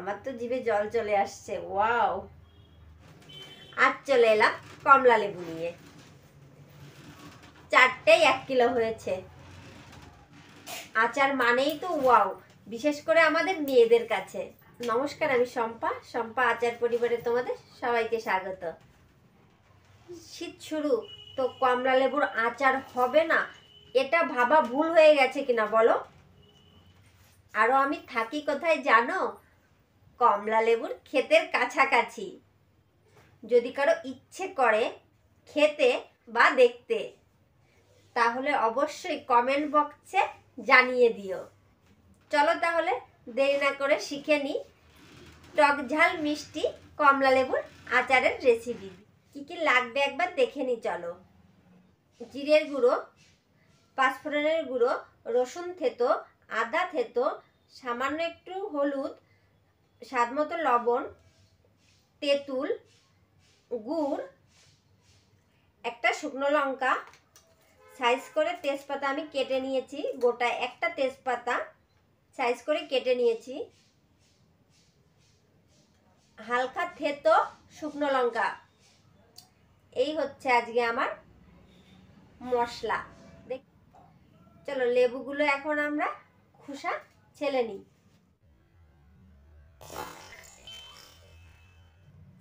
আমার তো জিভে জল চলে আসছে। ওয়াও! আজ চলে এলাম কমলা লেবু নিয়ে। 4টেই 1 কিলো হয়েছে। আচার মানেই তো ওয়াও, বিশেষ করে আমাদের মেয়েদের কাছে। নমস্কার, আমি শম্পা আচার পরিবারে তোমাদের সবাইকে স্বাগত। শীত শুরু, তো কমলা লেবুর আচার হবে না এটা ভাবা ভুল হয়ে গেছে কিনা বলো? আরো আমি থাকি কোথায় জানো? কমলা লেবুর ক্ষেতের কাছাকাছি। যদি কারো ইচ্ছে করে খেতে বা দেখতে, তাহলে অবশ্যই কমেন্ট বক্সে জানিয়ে দিও। চলো তাহলে দেরি না করে শিখে নিই টক ঝাল মিষ্টি কমলা লেবুর আচারের রেসিপি। কি কি লাগবে একবার দেখে নিই চলো। জিরের গুঁড়ো, পাঁচফোড়নের গুঁড়ো, রসুন থেতো, আদা থেতো, সামান্য একটু হলুদ, স্বাদমতো লবণ, তেঁতুল, গুড়, একটা শুকনো লঙ্কা, সাইজ করে তেজপাতা আমি কেটে নিয়েছি, গোটা একটা তেজপাতা সাইজ করে কেটে নিয়েছি, হালকা থেতো শুকনো লঙ্কা। এই হচ্ছে আজকে আমার মশলা। চলো লেবুগুলো এখন আমরা খোসা ছেলে নিই।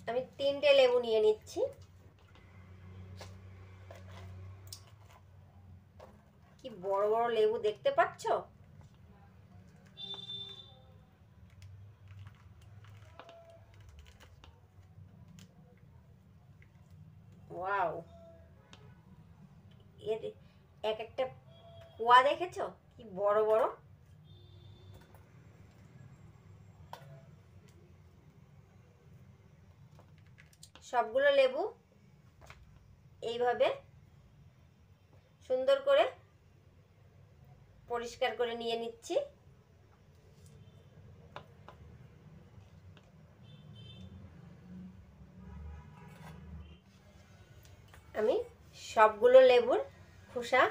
আমি 3টে লেবু নিয়ে নিচ্ছি। কি বড় বড় লেবু দেখতে পাচ্ছ? ওয়াও! এর এক একটা কোয়া দেখেছো কি বড় বড়? সবগুলো লেবু এইভাবে সুন্দর করে পরিষ্কার করে নিয়ে নিচ্ছি। আমি সবগুলো লেবুর খোসা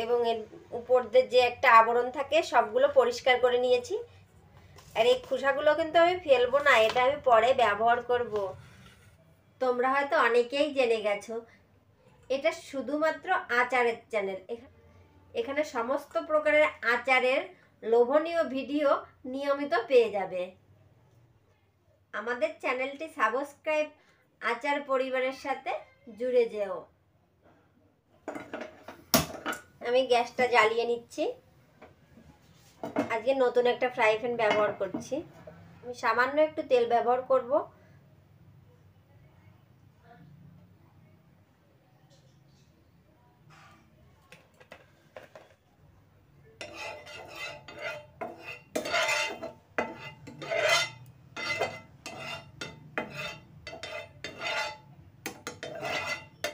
এবং এর উপরদের যে একটা আবরণ থাকে সবগুলো পরিষ্কার করে নিয়েছি। আর এই খোসাগুলো কিন্তু আমি ফেলবো না, এটা আমি পরে ব্যবহার করব। তোমরা হয়তো অনেকেই জেনে গেছো এটা শুধুমাত্র আচারের চ্যানেল। এখানে সমস্ত প্রকারের আচারের লোভনীয় ভিডিও নিয়মিত পেয়ে যাবে। আমাদের চ্যানেলটি সাবস্ক্রাইব আচার পরিবারের সাথে জুড়ে যেও। আমি গ্যাসটা জ্বালিয়ে নিচ্ছি। আজকে নতুন একটা ফ্রাই প্যান ব্যবহার করছি। আমি সামান্য একটু তেল ব্যবহার করব।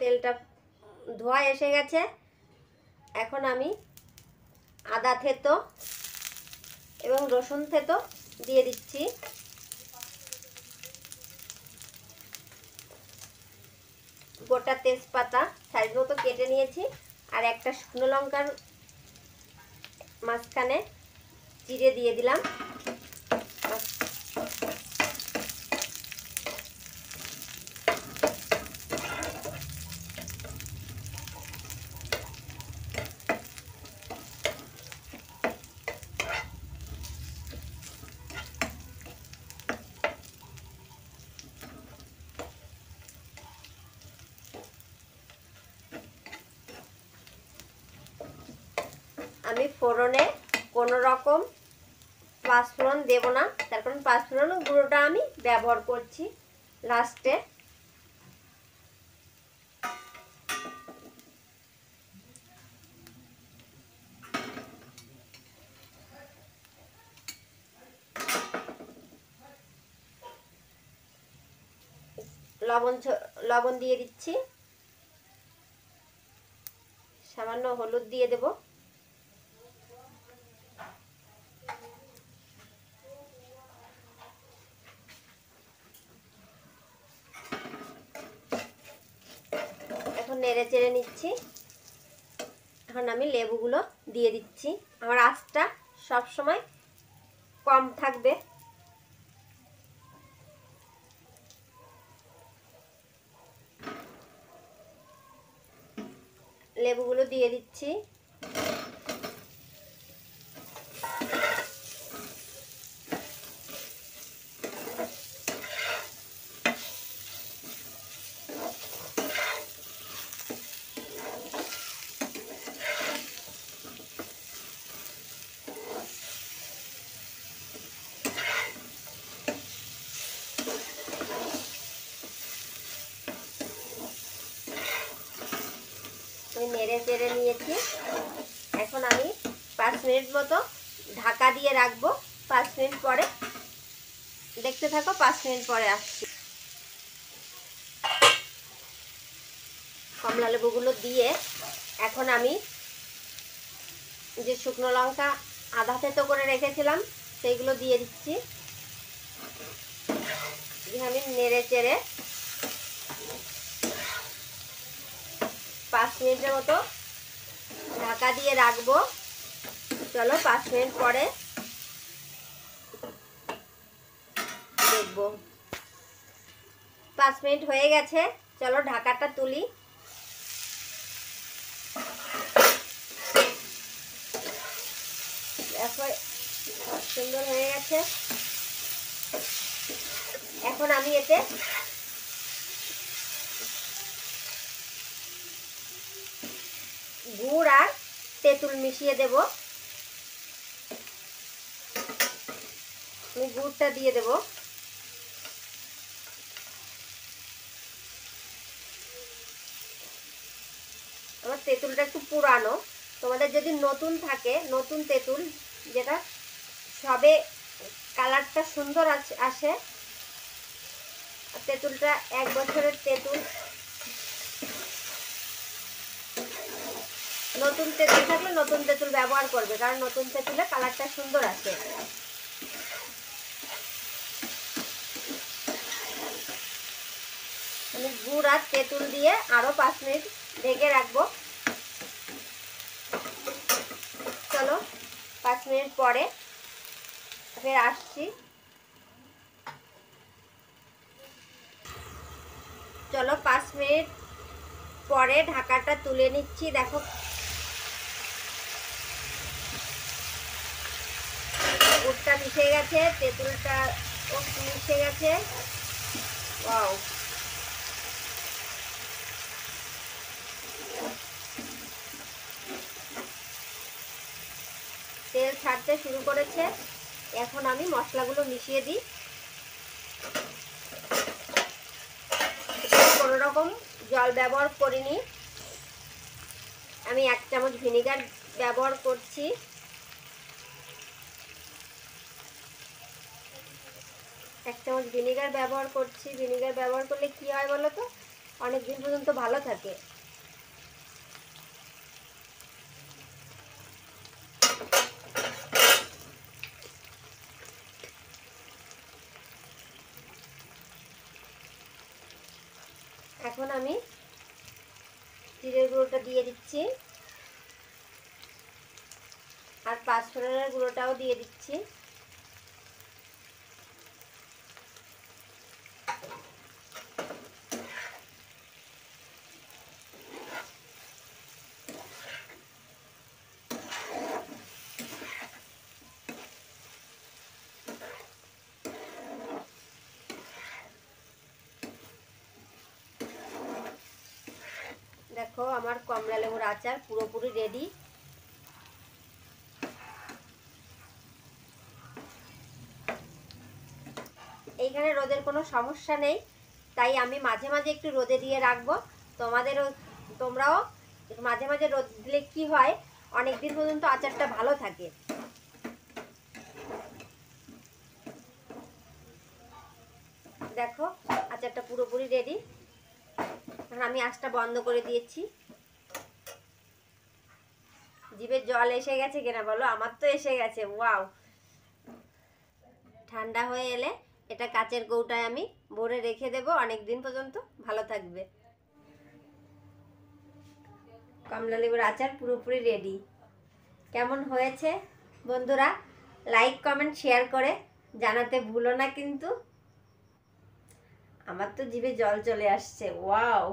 তেলটা ধোয়া এসে গেছে। এখন আমি আদা থেতো এবং রসুন থেতো দিয়ে দিচ্ছি। গোটা তেজপাতা সাইজ মতো কেটে নিয়েছি, আর একটা শুকনো লঙ্কার মাঝখানে চিড়ে দিয়ে দিলাম। আমি ফোড়নে কোনো রকম পাঁচফোড়ন দেব না, তার কারণ পাঁচফোড়ন গুঁড়োটা আমি ব্যবহার করছি লাস্টে। লবণ দিয়ে দিচ্ছি, সামান্য হলুদ দিয়ে দেব, এখন নেড়ে চেড়ে নিচ্ছি। এখন আমি লেবুগুলো দিয়ে দিচ্ছি। আমার আঁচটা সব সময় কম থাকবে, লেবুগুলো দিয়ে দিচ্ছি। নেড়ে চেড়ে নিয়েছি। এখন আমি 5 মিনিট মতো ঢাকা দিয়ে রাখবো। 5 মিনিট পরে দেখতে থাকো, 5 মিনিট পরে আসছি। কমলা লেবুগুলো দিয়ে এখন আমি যে শুকনো লঙ্কা আধা থেতো করে রেখেছিলাম সেইগুলো দিয়ে দিচ্ছি। আমি নেড়ে চেড়ে 5 মিনিটের মতো ঢাকা দিয়ে রাখবো। চলো 5 মিনিট পরে দেখবো। 5 মিনিট হয়ে গেছে, চলো ঢাকাটা তুলি। দেখো সুন্দর হয়ে গেছে। এখন আমি এতে গুড় আর তেঁতুল মিশিয়ে দেব। আমি গুড়টা দিয়ে দেব। আমার তেঁতুলটা একটু পুরানো, তোমাদের যদি নতুন থাকে, নতুন তেঁতুল যেটা সবে কালারটা সুন্দর আসে, তেঁতুলটা 1 বছরের তেঁতুল, নতুন তেঁতুল থাকলে নতুন তেঁতুল ব্যবহার করবে, কারণ নতুন তেঁতুলে কালারটা সুন্দর আসে। আমি গুড় আর তেঁতুল দিয়ে আরো 5 মিনিট ঢেকে রাখবো। চলো 5 মিনিট পরে ফের আসছি। চলো 5 মিনিট পরে ঢাকাটা তুলে নিচ্ছি। দেখো গুড়টা মিশে গেছে, তেঁতুলটা মিশে গেছে। ওয়াও, তেল ছাড়তে শুরু করেছে। এখন আমি মশলাগুলো মিশিয়ে দিই। কোনো রকম জল ব্যবহার করিনি, আমি 1 চামচ ভিনেগার ব্যবহার করছি। ভিনেগার ব্যবহার করছি। ভিনেগার ব্যবহার করলে কি হয় বলো তো, অনেক দিন পর্যন্ত ভালো থাকে। এখন আমি জিরের গুঁড়োটা দিয়ে দিচ্ছি আর 5 ফোড়নের গুঁড়োটাও দিয়ে দিচ্ছি। দেখো আমার কমলা লেবুর আচার পুরোপুরি রেডি। এইখানে রোদের কোনো সমস্যা নেই, তাই আমি মাঝে মাঝে একটু রোদে দিয়ে রাখবো। তোমরাও মাঝে মাঝে রোদ দিলে কি হয়, অনেক দিন পর্যন্ত আচারটা ভালো থাকে। দেখো আচারটা পুরোপুরি রেডি। আমি আঁচটা বন্ধ করে দিয়েছি। জিভে জল এসে গেছে কিনা বলো, আমার তো এসে গেছে। ওয়াও, ঠান্ডা হয়ে এলে এটা কাচের কৌটায় আমি ভরে রেখে দেব, অনেক দিন পর্যন্ত ভালো থাকবে। কমলা লেবুর আচার পুরোপুরি রেডি। কেমন হয়েছে বন্ধুরা, লাইক কমেন্ট শেয়ার করে জানাতে ভুলো না কিন্তু। আমার তো জিভে জল চলে আসছে। ওয়াও।